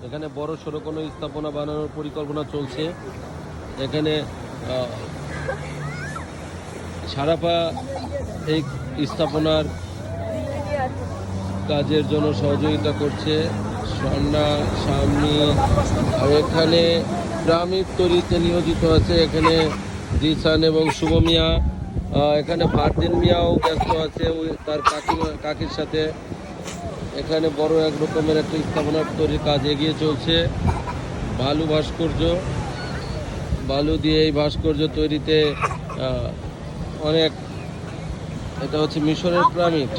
এখানে বড় সড়ো কোনো স্থাপনা বানানোর পরিকল্পনা চলছে। এখানে সারাপা এই স্থাপনার কাজের জন্য সহযোগিতা করছে স্বর্ণা স্বামী। আর এখানে গ্রামীণ তৈরিতে নিয়োজিত আছে এখানে জিসান এবং শুভ মিয়া। এখানে ফারদিন মিয়াও ব্যস্ত আছে তার কাকির সাথে। এখানে বড় এক রকমের একটা স্থাপনার তৈরির কাজ এগিয়ে চলছে। বালু ভাস্কর্য, বালু দিয়ে এই ভাস্কর্য তৈরিতে অনেক, এটা হচ্ছে মিশরের পিরামিড।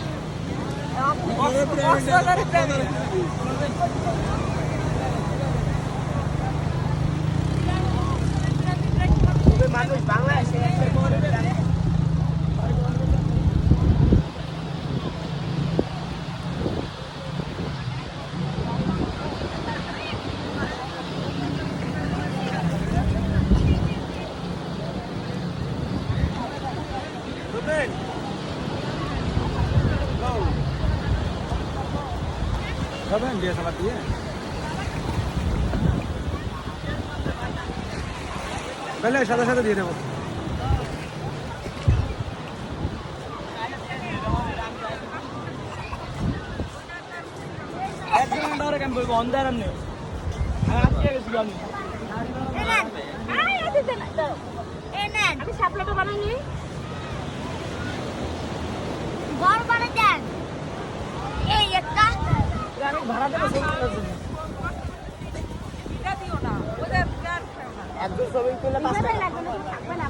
মানুষ বাংলাদেশে খাবেন দিয়ে সালাদ দিয়ে তাহলে সাথে সাথে দিয়ে দেবো। আমি বলবো অন্ধার নেই আমি শাপলাটা বানাইনি ঘর বানাই দেন এই একটা আমি ভাড়া দেবো একদম সবাই তুলে লাগবে না